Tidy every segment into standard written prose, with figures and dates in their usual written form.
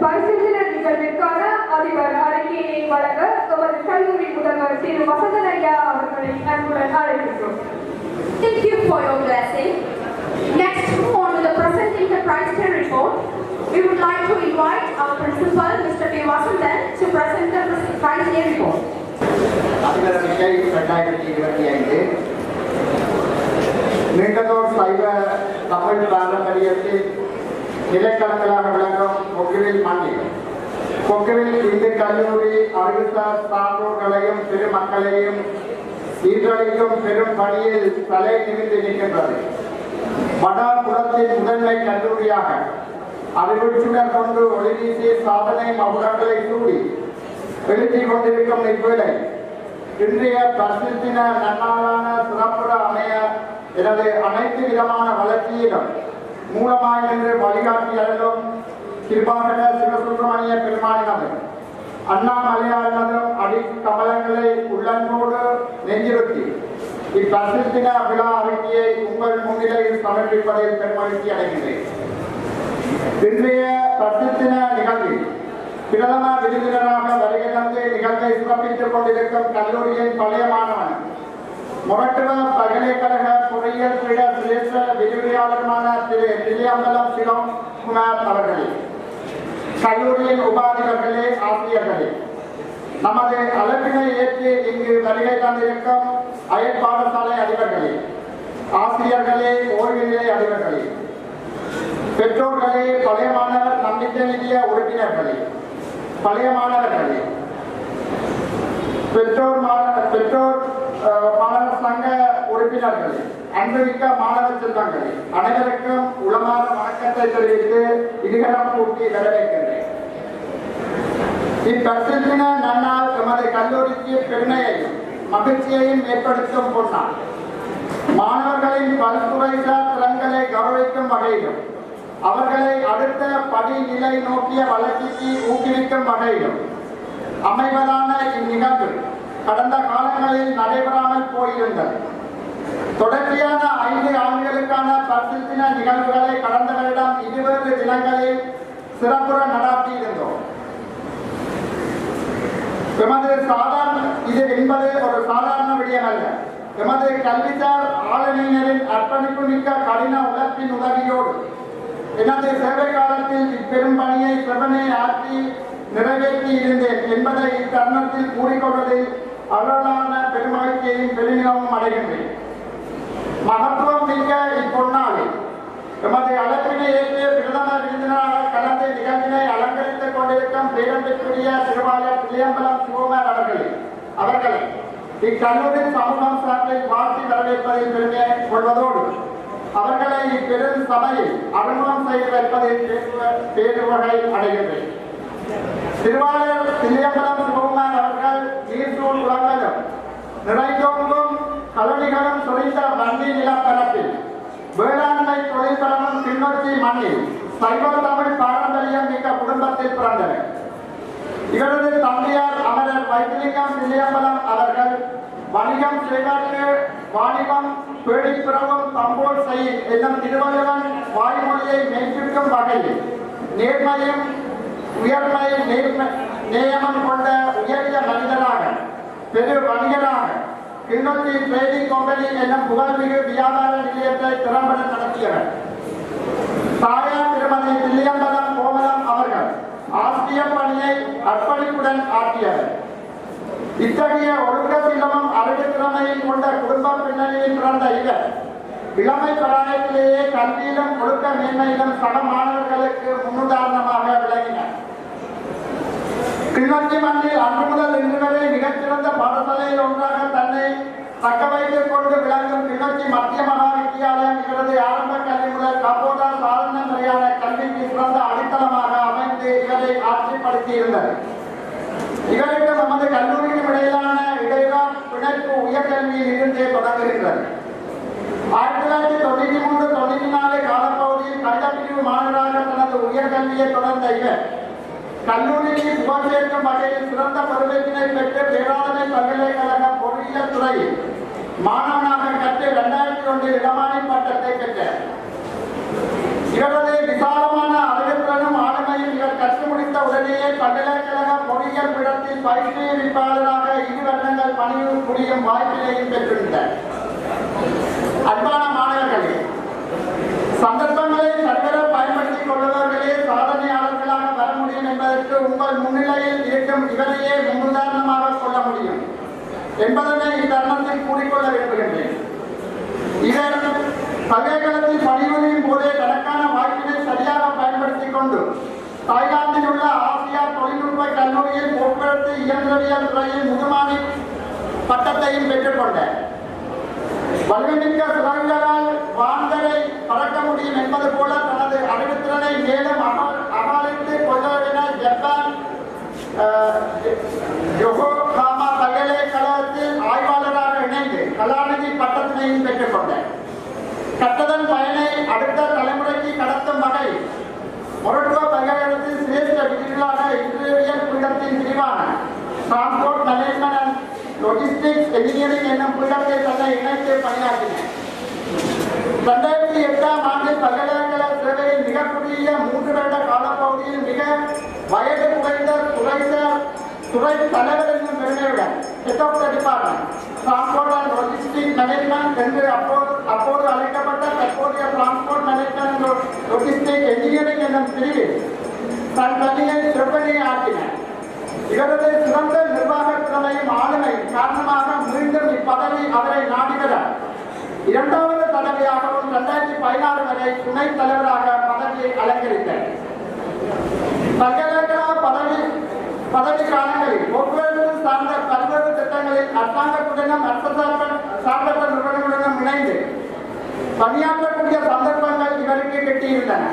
பரிசீலனை நிகழ்விற்கான அதிபர் அறிக்கையை வழங்க எமது கல்லூரி முதல்வர் திரு வசந்தன் ஐயா அவர்களை அன்புடன் அழைக்கின்றோம். Thank you for your blessing. Next, move on to the presenting the prize care report. We would like to invite our principal, Mr. P. Vasandan, to present the prize care report. அதிபர் அறிக்கை 2025 நீண்டதோர் சைவ தமிழ் பாரம்பரியத்தில் நிலைக்களங்களாக விளங்கும் கொக்குவில் மண்ணில் கொக்குவில் இந்து கல்லூரி அறிவுசார் சான்றோர்களையும் பெருமக்களையும் ஈன்றளிக்கும் பெரும் பணியில் தலை நிமிர்ந்து நிற்கின்றது. வடாபுரத்தின் முதன்மை கல்லூரியாக அறிவுச்சுடர் கொண்டு ஒளிவீசி சாதனை மகுடங்களை சூடி எழுதி கொண்டிருக்கும் இவ்வேளை இன்றைய பிரசித்தின நன்னாளான சிறப்புற அமைய எனது அனைத்து விதமான வளர்ச்சியிலும் மூலமாய் நின்று வழிகாட்டி அருளும் கிருபாகர சிவசுப்பிரமணிய பெருமானினதும் அண்ணாமலையாரினதும் அடி கமலங்களை உள்ளன்போடு நெஞ்சிருத்தி இப்பிரசித்தின விழா அறிக்கையை உங்கள் முன்னிலையில் சமர்ப்பிப்பதில் பெருமகிழ்ச்சி அடைகின்றேன். இன்றைய பிரசித்தின நிகழ்வில் பிரதம விருந்தினராக வருகை தந்து நிகழ்வை சிறப்பித்துக் கொண்டிருக்கும் கல்லூரியின் பழைய மாணவன் மொரட்டுவ பல்கலைக்கழக பொறியியல் பீட சிரேஷ்ட விரிவுரையாளருமான திரு தில்லியம்பலம் சிவகுமார் அவர்களே, கல்லூரியின் உபாதிபர்களே, ஆசிரியர்களே, நமது அழைப்பினை ஏற்று இங்கு வருகை தந்திருக்கும் அயல் பாடசாலை அதிபர்களே, ஆசிரியர்களே, ஓய்வு நிலை அதிபர்களே, பெற்றோர்களே, பழைய மாணவர் நம்பிக்கை நிதிய உறுப்பினர்களே, பழைய மாணவர்களே, பெற்றோர் மாணவர் சங்க உறுப்பினர்களே, அன்புமிக்க மாணவ செல்வங்களே, அனைவருக்கும் உளமான வணக்கத்தை தெரிவித்து இருகரம் கூட்டி வரவேற்கின்றேன். இப்பிரசித்தின நன்னாள் எமது கல்லூரிக்கு பெருமையையும் மகிழ்ச்சியையும் ஏற்படுத்தும் பொன்னாள். மாணவர்களின் பல்துறைசார் திறன்களை கௌரவிக்கும் வகையிலும் அவர்களை அடுத்த படிநிலை நோக்கிய வளர்ச்சிக்கு ஊக்குவிக்கும் வகையிலும் அமைவதான இந்நிகழ்வு கடந்த காலங்களில் நடைபெறாமல் போயிருந்தது. தொடர்ச்சியான 5 ஆண்டுகளுக்கான பிரசித்தின நிகழ்வுகளை கடந்த வருடம் 20 தினங்களில் சிறப்புற நடாத்தியிருந்தோம். இது என்பது ஒரு சாதாரண விடயம் அல்ல. எமது கல்விசார் ஆளுநரின் அர்ப்பணிப்பு மிக்க கடின உழைப்பின் உதவியோடு எனது சேவை காலத்தில் இப்பெரும் பணியை செவனே ஆற்றி நிறைவேற்றி இருந்தேன் என்பதை இத்தருணத்தில் கூறிக்கொள்வதில் அருளான பெருமகிழ்ச்சியையும் பெருமிதமும் அடைகின்றேன். மகத்துவம் மிக்க இப்பொன்னாளில் எமது அழைப்பினை ஏற்று பிரதம விருந்தினராக கலந்து நிகழ்வினை அலங்கரித்துக் கொண்டிருக்கும் பேரம்பிற்குரிய திருவாளர் தில்லியம்பலம் சிவகுமார் அவர்களை இக்கல்லூரி சமூகம் சார்பில் வாழ்த்தி வரவேற்பதில் பெருமை கொள்வதோடு அவர்களை இப்பெரும் சபையில் அறிமுகம் செய்து வைப்பதில் பேருவகை அடைகின்றேன். திருவாளர் தில்லியம்பலம் சிவகுமார் அவர்கள் நீர்சூழ் உலகம் நிறைந்தோங்கும் கலனிகளும் சுழிந்த வண்டி நிலப்பரப்பில் வேளாண்மை தொழில்பரமும் கிண்ணொச்சி மண்ணில் சைவ தமிழ் பாரம்பரியம் மிக்க குடும்பத்தில் பிறந்தனர். இவரது தந்தையார் அமரர் வைத்திலிங்கம் தில்லியம்பலம் அவர்கள் வணிகம் செய்வதற்கு வாணிபம் பேடிப்பிறவும் தம்போல் செய் என்னும் திருவள்ளுவன் வாய்மொழியை மெய்ப்பிக்கும் வகையில் நேர்மையும் உயர்மை நேயமம் கொண்ட உயரிய மனிதராக பெரு வணிகராக கிண்ணொச்சி ட்ரேடிங் கம்பெனி என்னும் புகழ்மிகு வியாபார நிலையத்தை திறம்பட நடத்தியவர். தாயார் திருமதி தில்லியம்பலம் கோமலம் அவர்கள் ஆசிரியர் பணியை அர்ப்பணிப்புடன் ஆற்றியவர். இத்தகைய ஒழுக்க சீலமும் அறிவு திறமையும் கொண்ட குடும்ப பின்னணியில் பிறந்த இவர் இளமை பிராயத்திலேயே கல்வியிலும் ஒழுக்க மேன்மையிலும் சக மாணவர்களுக்கு முன்னுதாரணமாக விளங்கினார். கிண்ணொச்சி மண்ணில் அன்று முதல் இன்று வரை மிகச்சிறந்த பாடசாலையில் ஒன்றாக தன்னை தக்க வைத்துக் கொண்டு விளங்கும் கிண்ணொச்சி மத்திய மகா வித்தியாலயம் இவரது ஆரம்ப கல்வி முதல் கபோதா சாதன முறையான கல்விக்கு சிறந்த அடித்தளமாக அமைந்து இவரை ஆட்சிப்படுத்தி இருந்தது. இவருக்கு நமது கல்லூரிக்கும் இடையிலான இடையிலா பிணைப்பு உயர்கல்வியில் இருந்தே தொடங்குகின்றது. 1993-94 காலப்பகுதியில் கணிதப்பிரிவு மாணவராக தனது உயர்கல்வியை தொடர்ந்த இவர் கல்லூரியில் புகழ் சேர்க்கும் வகையில் சிறந்த பருவத்தினை பெற்று பேராதனை பல்கலைக்கழக பொறியியல் துறையில் மாணவனாக கற்று 2001 இளமானி பட்டத்தை பெற்றார். இவரது விசாலமான அறிவுத்திறனும் ஆளுமையும் இவர் கற்று முடித்த பாடசாலையில் பயிற்றுவிப்பாளராக 2 வருடங்கள் பணிபுரியும் வாய்ப்பினையும் பெற்றிருந்தார். அன்பான மாணவர்களே, சந்தர்ப்பங்களை சரிவர பயன்படுத்திக் கொள்பவர்களே சாதனையாளர்களாக வர முடியும் என்பதற்கு உங்கள் முன்னிலையில் இருக்கும் இவரையே முன்னுதாரணமாக கொள்ள முடியும் என்பதனை இத்தருணத்தில் கூறிக்கொள்ள விரும்புகின்றேன். இவர் பல்கலைக்கழகத்தில் பணிபுரியும் போதே தனக்கான வாய்ப்பினை சரியாக பயன்படுத்திக் கொண்டு தாய்லாந்தில் உள்ள ஆசியா தொழில்நுட்ப கல்லூரியில் போக்குவரத்து இயந்திரவியல் துறையில் முதுமானி பட்டத்தையும் பெற்றுக்கொண்டார். வலிமைமிக்க சிறகுகளால் வான்வரை பறக்க முடியும் என்பது போல தனது அறிவுத்திறனை மேலும் அகாலித்துக் கொள்ளவென ஜப்பான் யோகோஹாமா பல்கலைக்கழகத்தில் ஆய்வாளராக இணைந்து கலாநிதி பட்டத்தினையும் பெற்றுக்கொண்டார். கட்டதன் பயனை அடுத்த தலைமுறைக்கு கடத்தும் வகை மொரட்டுவா பல்கலைக்கழகத்தில் சிரேஷ்ட விருதுகளாக இன்றியல் பீடத்தின் விரிவான transport management and logistics engineering என்னும் பீடத்தை தன்னை இணைத்து பணியாற்றினார். 2008ஆம் ஆண்டில் பல்கலைக்கழக சேவையில் மிக குறுகிய 3 வருட காலப்பகுதியில் மிக வயது குறைந்த துறை தலைவர் என்னும் பெருமையுடன் head of the department transport and logistic management என்று அப்போது அழைக்கப்பட்ட தற்போதைய டிரான்ஸ்போர்ட் மேனேஜ்மெண்ட் லாஜிஸ்டிக் என்ஜினியரிங் என்னும் பிரிவில் தன் பணியை செவ்வனே ஆற்றினார். இவரது சிறந்த நிர்வாக திறமையும் ஆளுமையும் காரணமாக மீண்டும் இப்பதவி அவரை நாடிவர 2வது தடவையாகவும் 2016 வரை துணைத் தலைவராக பதவியை அலங்கரித்தார். பல்கலைக்கழக பதவி காலங்களில் போக்குவரத்து சார்ந்த பல்வேறு திட்டங்களில் அரசாங்கத்துடனும் அரசு சார்பற்ற நிறுவனங்களுடனும் இணைந்து பணியாற்றக்கூடிய சந்தர்ப்பங்கள் இவருக்கு கிட்டியிருந்தன.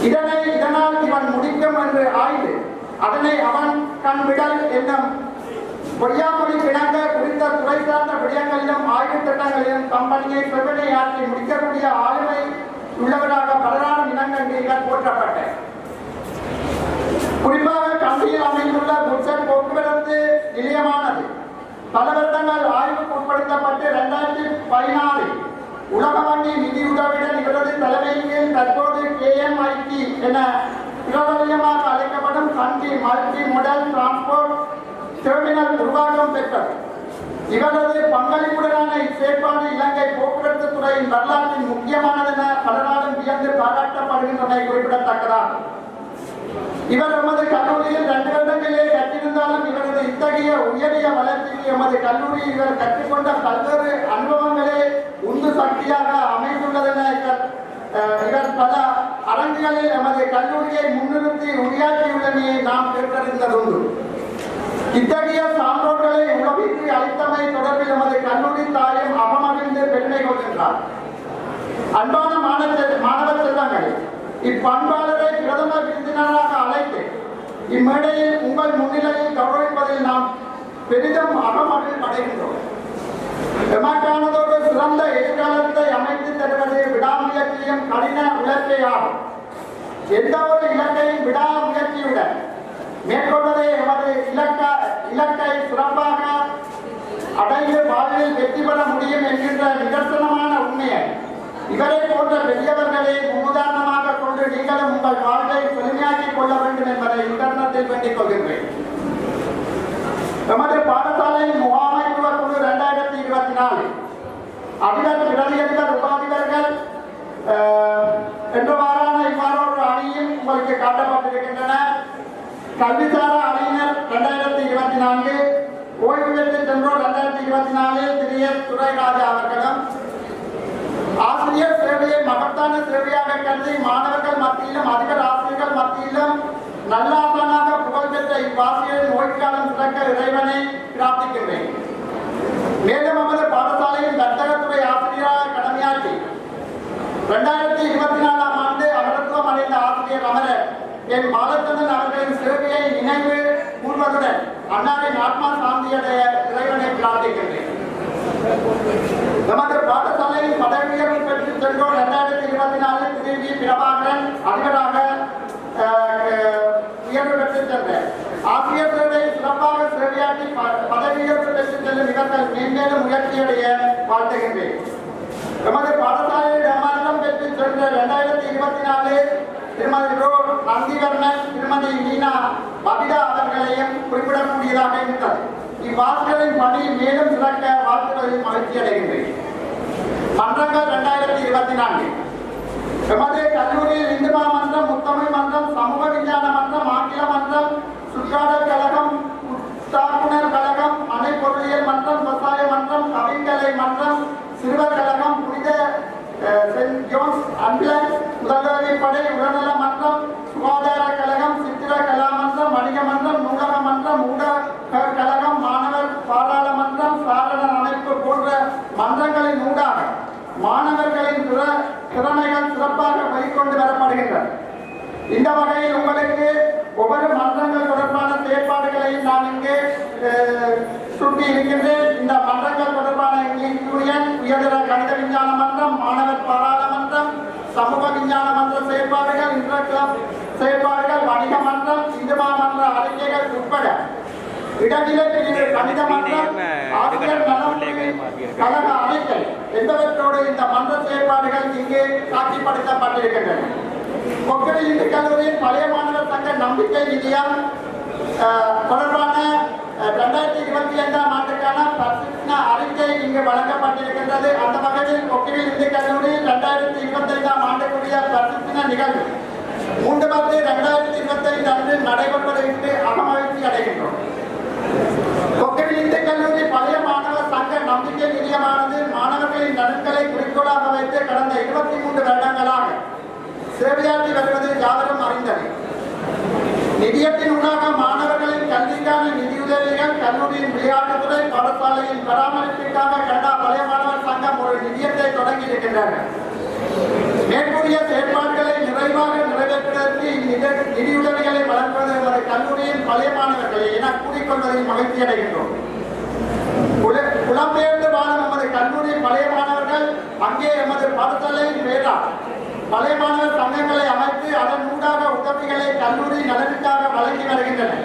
இதனால் இவன் முடிக்கும் என்று ஆய்ந்து அதனை அவன் கண் விடல் என்னும் பொய்யாமொழி கிணங்க குறித்த துறை சார்ந்த விடயங்களிலும் ஆய்வு திட்டங்களிலும் கம்பெனியை செவ்வனை ஆற்றி முடிக்கக்கூடிய ஆளுமை உள்ளவராக பலராலும் இனங்கண்டு இவர் போற்றப்பட்டார். குறிப்பாக கண்டியில் அமைந்துள்ள குட்சர் போக்குவரத்து நிலையமானது பல வருடங்கள் ஆய்வுக்கு உட்படுத்தப்பட்டு 2016 உலக வங்கி நிதியுதவியுடன் இவரது தலைமையில் தற்போது KMIT என பிரபல்யமாக அழைக்கப்படும் கண்டி மல்டி மாடல் டிரான்ஸ்போர்ட் டெர்மினல் உருவாக்கம் பெற்றது. இவரது பங்களிப்புடனான இச்செயற்பாடு இலங்கை போக்குவரத்து துறையின் வரலாற்றின் முக்கியமானதென பலராலும் வியந்து பாராட்டப்படுகின்றமை குறிப்பிடத்தக்கதாகும். இவர் எமது கல்லூரியில் 2 வருடங்களே கற்றிருந்தாலும் இவரது இத்தகைய உயரிய வளர்ச்சிக்கு எமது கல்லூரியில் இவர் கற்றுக்கொண்ட பல்வேறு அனுபவங்களே உந்து சக்தியாக அமைந்துள்ளதென இவர் பல அரங்குகளில் எமது கல்லூரியை முன்னிறுத்தி உரையாற்றியுள்ளமையை நாம் கேட்டறிந்ததுண்டு. இத்தகைய சான்றோர்களை உலகிற்கு அளித்தமை தொடர்பில் எமது கல்லூரி தாயும் அவமகிழ்ந்து பெருமை கொள்கின்றார். அன்பான மாணவ செல்வங்களே, இப்பண்பாளரை பிரதம விருந்தினராக அழைத்து இம்மேடையில் உங்கள் முன்னிலையில் கௌரவிப்பதில் நாம் பெரிதும் அகமகிழ் அடைகின்றோம். எமக்கானதோடு சிறந்த எதிர்காலத்தை அமைத்து தருவது விடாமுயற்சியும் கடின உழைப்பே ஆகும். எந்த ஒரு இலக்கையும் விடாமுயற்சியுடன் மேற்கொள்வதே எமது இலக்கை சிறப்பாக அடைந்து வாழ்வில் வெற்றி பெற முடியும் என்கின்ற நிதர்சனமான உண்மையை இவரை போன்ற பெரியவர்களை முன்னுதாரணமாக கொண்டு நீங்களும் உங்கள் வாழ்வை செழுமையாக்கிக் கொள்ள வேண்டும் என்பதை இத்தருணத்தில் வேண்டிக் கொள்கின்றேன். எமது பாடசாலையின் முகாமைத்துவ குழு 2024 அதிபர் பிரதியதிபர் உபாதிபர்கள் என்றவாறான இவ்வாறொரு அணியும் உங்களுக்கு காட்டப்பட்டிருக்கின்றன. கல்விசாரா அணியினர் 2024, ஓய்வு பெற்று சென்றோர் 2024 திரு எஸ். துரைராஜா அவர்களும், ஆசிரியர் சேவையை மகத்தான சேவையாக கருதி மாணவர்கள் மத்தியிலும் அதிபர் ஆசிரியர்கள் மத்தியிலும் நல்லாசனாக புகழ்பெற்ற இவ்வாசிரியரின் ஓய்வுக்காலம் சிறக்க இறைவனை பிரார்த்திக்கின்றேன். மேலும் நமது பாடசாலையின் வர்த்தகத்துறை ஆசிரியராக கடமையாற்றி 2024ஆம் ஆண்டு அமரத்துவம் அடைந்த ஆசிரியர் அமரர் என் பாலச்சந்திரன் அவர்களின் சேவையை நினைவு கூர்வதுடன் அன்னாரின் ஆத்மா சாந்தியடைய இறைவனை பிரார்த்திக்கின்றேன். நமது பாடசாலையின் பதவி உயர்வு பெற்று சென்றோர் 2024 திரு வி. பிரபாகரன் அதிபராக உயர்வு பெற்று சென்றார். ஆசிரியர் சேவை சிறப்பாக சேவையாற்றி பதவி உயர்வு பெற்று செல்லும் இவர்கள் மேன்மேலும் முயற்சியடைய வாழ்த்துகின்றேன். நமது பாடசாலையில் அமர்ந்தம் பெற்று சென்ற 2024 திருமதி ரோ நந்திவர்மன், திருமதி மீனா பபிதா அவர்களையும் குறிப்பிடக்கூடியதாக இருந்தது. இவ்வாசிகளின் பணி மேலும் சிறக்க வாழ்த்துவதில் மகிழ்ச்சி அடைகின்றேன். மன்றங்கள் 2024 எமது கல்லூரியில் இந்து மன்றம், முத்தமிழ் மன்றம், சமூக விஞ்ஞான மன்றம், ஆங்கில மன்றம், சுற்றாடல் கழகம், உத்தாக்குனர் கழகம், அணை பொருளியல் மன்றம், விவசாய மன்றம், கவிங்கலை மன்றம், சிறுவர் கழகம், புனித சென்ட் ஜோன்ஸ் அம்புலன்ஸ், முதலுதவி படை, உடல்நல மன்றம், சுகாதார கழகம், சித்திர கலா மன்றம், வணிக மன்றம், நூலக மன்றம், ஊடக கழகம், மாணவர் பாராளுமன்றம், சாரணர் அமைப்பு போன்ற மன்றங்களின் ஊடாக மாணவர்களின் திறமைகள் சிறப்பாக வெளிக்கொண்டு வரப்படுகின்றன. இந்த வகையில் உங்களுக்கு ஒவ்வொரு மன்றங்கள் தொடர்பான செயற்பாடுகளையும் நான் இங்கே சுட்டி இருக்கின்றேன். இந்த மன்றங்கள் தொடர்பான இங்கிலீஷ் யூனியன், உயர்தர கணித விஞ்ஞான மன்றம், மாணவர் பாராளுமன்றம், சமூக விஞ்ஞான மன்ற செயற்பாடுகள், இன்டர் கிளப் செயற்பாடுகள், வணிக மன்றம், இந்து மன்ற அறிக்கைகள் உட்பட இடநிலை பிரிவு கணித மன்றம், ஆசிரியர் நலம் கழக அறிக்கை என்பவற்றோடு இந்த மன்ற செயற்பாடுகள் இங்கே காட்சிப்படுத்தப்பட்டிருக்கின்றன. கொக்கடி இந்து கல்லூரியின் பழைய மாணவர் சங்க நம்பிக்கை நிதியம் தொடர்பான 2025ஆம் ஆண்டுக்கான பிரசித்த அறிக்கை இங்கு வழங்கப்பட்டிருக்கின்றது. அந்த வகையில் கொக்கடி இந்து கல்லூரி 2025ஆம் ஆண்டுக்குரிய பிரசித்த நிகழ்வு 3/10/2025 அன்று நடைபெறுவதற்கு அகமகிழ்ச்சி அடைகின்றோம். கொக்கடி இந்து கல்லூரி பழைய மாணவர் சங்க நம்பிக்கை நிதியமானது மாணவர்களின் நலன்களை குறிக்கோளாக வைத்து கடந்த 23 வருடங்களாக சேவையாற்றி வருவது யாவரும் அறிந்தது. நிதியத்தின் ஊடாக மாணவர்களின் கல்விக்கான நிதியுதவிகள், கல்லூரியின் விளையாட்டுத்துறை, பாடசாலையின் பராமரிப்பிற்காக கனடா பழைய மாணவர் சங்கம் ஒரு நிதியத்தை தொடங்கி இருக்கின்றனர். மேற்கூறிய செயற்பாடுகளை நிறைவாக நிறைவேற்றுவதற்கு நிதியுதவிகளை வழங்குவது எமது கல்லூரியின் பழைய மாணவர்களை என கூறிக்கொள்வதில் மகிழ்ச்சி அடைகின்றோம். புலம்பெயர்ந்து வாழும் எமது கல்லூரி பழைய மாணவர்கள் அங்கே எமது பாடசாலையின் பேரால் பழைய மாணவர் சங்கங்களை அமைத்து அதன் ஊடாக உதவிகளை கல்லூரி நலனுக்காக வழங்கி வருகின்றனர்.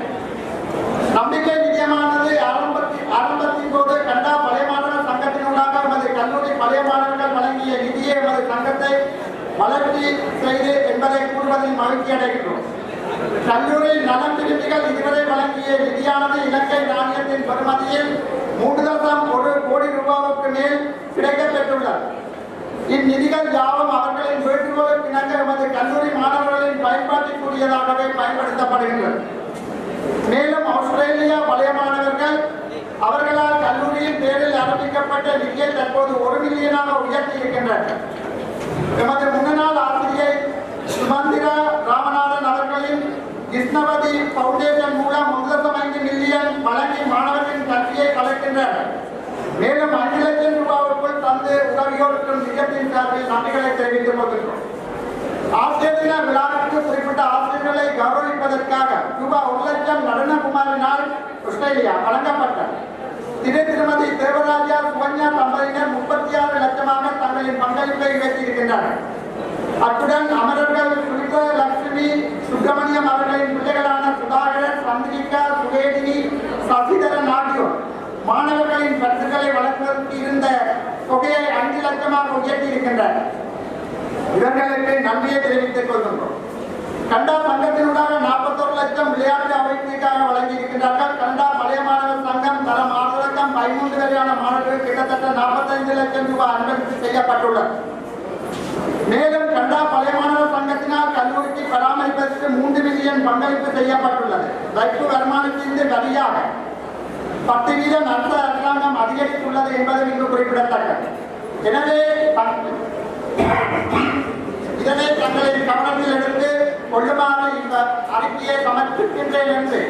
நம்பிக்கை நிதியமானது ஆரம்பத்தின் போது கனடா பழைய மாணவர் சங்கத்தினூடாக எமது கல்லூரி பழைய மாணவர்கள் வழங்கிய நிதியை எமது சங்கத்தை வளர்ச்சி செய்து என்பதை கூறுவதில் மகிழ்ச்சி அடைகின்றோம். கல்லூரி நலம் விரும்பிகள் இதுவரை வழங்கிய நிதியானது இலங்கை நாணயத்தின் பெறுமதியில் 3.1 கோடி ரூபாவுக்கு மேல் கிடைக்கப் பெற்றுள்ளது. இந்நிதிகள் யாவும் அவர்களின் வேண்டுகோளுக்கு இணங்க எமது கல்லூரி மாணவர்களின் பயன்பாட்டிற்குரியதாகவே பயன்படுத்தப்படுகின்றன. மேலும் ஆஸ்திரேலியா பழைய மாணவர்கள் அவர்களால் கல்லூரியின் பேரில் ஆரம்பிக்கப்பட்ட நிதியை தற்போது 1 மில்லியனாக உயர்த்தி இருக்கின்றனர். எமது முன்னாள் ஆசிரியை சுமந்திரா ராமநாதன் அவர்களின் கிருஷ்ணவதி பவுண்டேஷன் மூலம் 1.5 மில்லியன் வழங்கி மாணவர்களின் கல்வியை கலைக்கின்றனர். மேலும் 5 லட்சம் ரூபாவுக்குள் தந்து உதவியோருக்கும் நிகழ்ச்சியின் சார்பில் நன்றிகளை தெரிவித்துக் கொள்கின்றோம். ஆசிரியர் தின விழாவிற்கு குறிப்பிட்ட ஆசிரியர்களை கௌரவிப்பதற்காக ரூபாய் 1 லட்சம் நடனகுமாரினால் ஆஸ்திரேலியா வழங்கப்பட்டது. திருமதி தேவராஜா சுவன்யா தம்பதியினர் 36 லட்சமாக தங்களின் பங்களிப்பை உயர்த்தியிருக்கின்றனர். அத்துடன் அமரர்கள் சுனிதா லட்சுமி சுப்பிரமணியம் அவர்களின் பிள்ளைகளான சுதாகரன், சந்திரிகா, சுவேதினி, சசிதரன் ஆகியோர் மாணவர்களின் பரிசுகளை வழங்குவதற்கு இருந்த தொகையை 5 லட்சமாக உயர்த்தி இருக்கின்றனர். இவர்களுக்கு நன்றியை தெரிவித்துக் கொள்கின்றோம். கனடா சங்கத்தினூடாக 41 லட்சம் விளையாட்டு அமைப்புக்காக வழங்கி இருக்கின்றார்கள். கனடா பழைய மாணவர் சங்கம் தரம் 6 தொடக்கம் 13 வரையான மாணவர்கள் கிட்டத்தட்ட 45 லட்சம் ரூபாய் அன்பளிப்பு செய்யப்பட்டுள்ளது. மேலும் கனடா பழைய மாணவர் சங்கத்தினால் கல்லூரிக்கு பராமரிப்பதற்கு 3 மில்லியன் பங்களிப்பு செய்யப்பட்டுள்ளது. வைப்பு வருமானத்திலிருந்து வரியாக 10% அரச அரசாங்கம் அதிகரித்துள்ளது என்பது இங்கு குறிப்பிடத்தக்கது. எனவே இதனை தங்களின் கவனத்தில் எடுத்து கொள்ளுமாறு இந்த அறிக்கையை சமர்ப்பிக்கின்றேன் என்று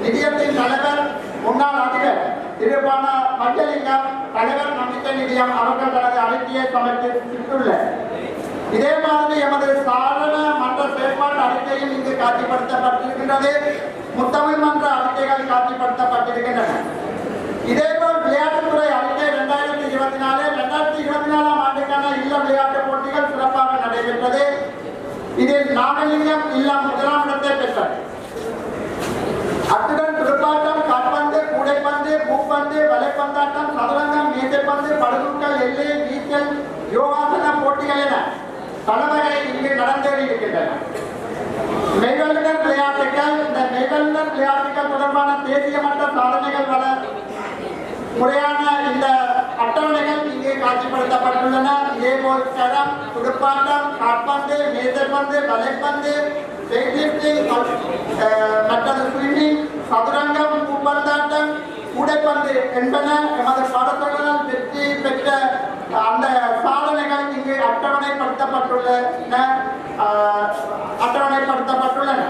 நிதியத்தின் தலைவர் முன்னாள் அதிபர் திருப்பான பஞ்சலிங்கம் தலைவர் நம்பிக்கை நிதியம் அவர்கள் தனது அறிக்கையை சமர்ப்பித்துள்ளார். இதே மாதிரி எமது சாரண மன்ற செயற்பாட்டு அறிக்கையும் இங்கு காட்சிப்படுத்தப்பட்டிருக்கின்றது. முத்தமிழ் மன்ற அறிக்கைகள் காட்சிப்படுத்தப்பட்டிருக்கின்றன. இதேபோல் விளையாட்டுத்துறை அறிக்கை 2024 ஆண்டுக்கான இல்ல விளையாட்டுப் போட்டிகள் சிறப்பாக நடைபெற்றது. இதில் நாகலிங்கம் இல்லம் 1ஆம் இடத்தை பெற்றது. அத்துடன் துடுப்பாட்டம், காற்பந்து, கூடைப்பந்து, பூப்பந்து, வலைப்பந்தாட்டம், சதுரங்கம், மேசைப்பந்து, படுதூக்கல், எல்லை, நீச்சல், யோகாசன போட்டிகள் என பல வகை இங்கு நடந்தேறியிருக்கின்றன. மெய்வல்லுநர் விளையாட்டுகள் இந்த மெய்வல்லுநர் விளையாட்டுகள் தொடர்பான தேசிய மட்ட சாதனைகள் முறையான இந்த அட்டவணைகள் இங்கே காட்சிப்படுத்தப்பட்டுள்ளன. இதேபோல் கரம், துடுப்பாட்டம், காற்பந்து, மேசைப்பந்து, வலைப்பந்து, வெயிட்லிஃப்டிங், மற்றது ஸ்விம்மிங், சதுரங்கம், பூப்பந்தாட்டம், கூடைப்பந்து என்பன எமது பாடசாலைகளால் வெற்றி பெற்ற அந்த சாதனைகள் இங்கு அட்டவணைப்படுத்தப்பட்டுள்ளன.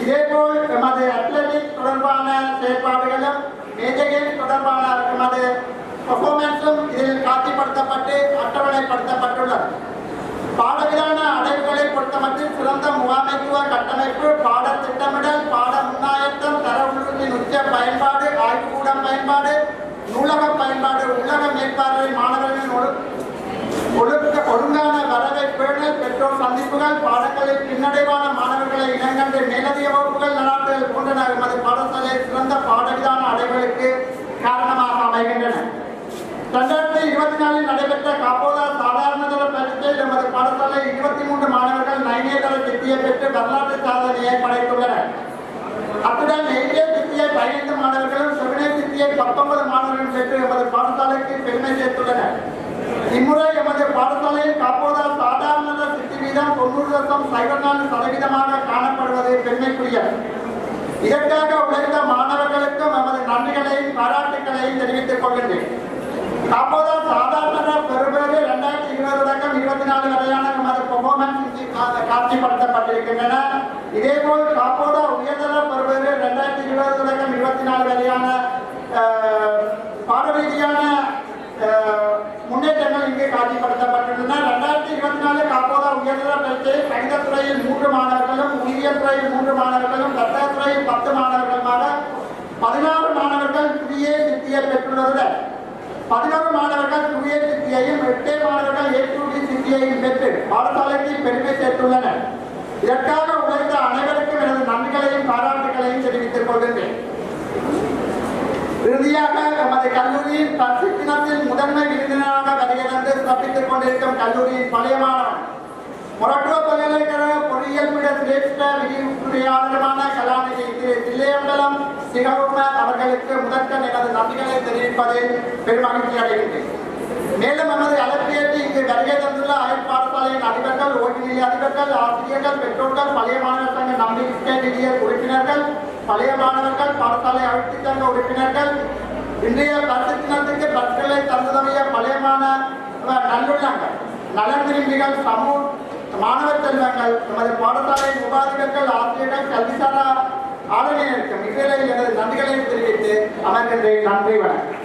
இதேபோல் எமது அத்லெட்டிக் தொடர்பான செயற்பாடுகளும் மேஜைகள் தொடர்பான எமது பெர்ஃபார்மன்ஸும் இதில் காட்சிப்படுத்தப்பட்டு அட்டவணைப்படுத்தப்பட்டுள்ளது. பாடவிதான அடைவுகளை பொறுத்தமட்டில் சிறந்த முகாமைத்துவ கட்டமைப்பு, பாட திட்டமிடல், பாட முன்னாயத்தம், தர உள்ளூரின் உச்ச பயன்பாடு, ஆய்வுக்கூடம் பயன்பாடு, நூலக பயன்பாடு, உள்ளக மேற்பார்வை, மாணவர்களின் ஒழுங்கான வரவை பேணல், பெற்றோர் சந்திப்புகள், பாடங்களில் பின்னடைவான மாணவர்களை இனங்கண்டு மேலதிக வகுப்புகள் நடாத்துதல் போன்றன எமது பாடசாலை சிறந்த பாடவிதான அடைவுகளுக்கு காரணமாக அமைகின்றன. 2024 நடைபெற்ற காப்போதா சாதாரணதர பரீட்சையில் எமது பாடசாலை 23 மாணவர்கள் 9A தர சித்தியை பெற்று வரலாற்று சாதனையை படைத்துள்ளனர். அத்துடன் 8A சித்தியை 15 மாணவர்களும் 7A சித்தியை 19 மாணவர்களும் பெற்று எமது பாடசாலைக்கு பெருமை சேர்த்துள்ளனர். இம்முறை எமது பாடசாலையில் காப்போதா சாதாரண சித்தி வீதம் 90.04% காணப்படுவது பெருமைக்குரியது. இதற்காக உழைத்த மாணவர்களுக்கும் எமது நன்றிகளையும் பாராட்டுகளையும் தெரிவித்துக் கொள்கின்றேன். காப்போதா சாதாரண பெறுபேறு 2020 தொடக்கம் 24 வரையான எமது பெர்ஃபார்மன்ஸ் காட்சிப்படுத்தப்பட்டிருக்கின்றன. இதேபோல் காப்போதா உயர்தர பெறுபேறு 2020 தொடக்கம் 24 வரையான பாடரீதியான முன்னேற்றங்கள் இங்கே காட்சிப்படுத்தப்பட்டுள்ளன. 2024 காப்போதா உயர்தர பரீட்சை கணிதத் துறையில் 3 மாணவர்களும், உயிரியல் துறையில் 3 மாணவர்களும், ரத்த துறையில் 10 மாணவர்களுமாக 16 மாணவர்கள் புதிய சித்தியை பெற்றுள்ளதுடன் 11 மாணவர்கள் புதிய சித்தியையும் 8 மாணவர்கள் A2D சித்தியையும் பெற்று பாடசாலைக்கு பெருமை சேர்த்துள்ளனர். இதற்காக உழைத்த அனைவருக்கும் எனது நன்றிகளையும் பாராட்டுகளையும் தெரிவித்துக் கொள்கின்றேன். இறுதியாக எமது கல்லூரியின் பரிசு முதன்மை விருந்தினராக வருகிறது சிறப்பித்துக் கொண்டிருக்கும் கல்லூரியின் பழைய மாணவன் மொரட்டுவ பல்கலைக்கழக பொறியியல் பீட சிரேஷ்ட விரிவுரையாளருமான கலாநிதி திரு தில்லையம்பலம் சிவகுமார் அவர்களுக்கு முதற்கண் எனது நன்றிகளை தெரிவிப்பதில் பெருமகிழ்ச்சி அடைகின்றேன். மேலும் எமது அழைப்பேற்று இங்கு வருகை தந்துள்ள அயல் பாடசாலையின் அதிபர்கள், ஓய்வு அதிபர்கள், ஆசிரியர்கள், பெற்றோர்கள், பழைய மாணவர் சங்க நம்பிக்கை நிதிய உறுப்பினர்கள், பழைய மாணவர்கள், பாடசாலை அழுத்தி சங்க உறுப்பினர்கள், இன்றைய பரிசு தினத்துக்கு பரிசுகளை தந்துதவிய பழைய நல்லுள்ளங்கள், நலன் விரும்பிகள், சமூக மாணவர் செல்வங்கள், எமது பாடசாலையின் உபாதிகர்கள், ஆசிரியர்கள், கல்விசாரா ஆளுநருக்கு இவ்வேளையில் எனது நன்றிகளை தெரிவித்து அமர்கின்றேன். நன்றி, வணக்கம்.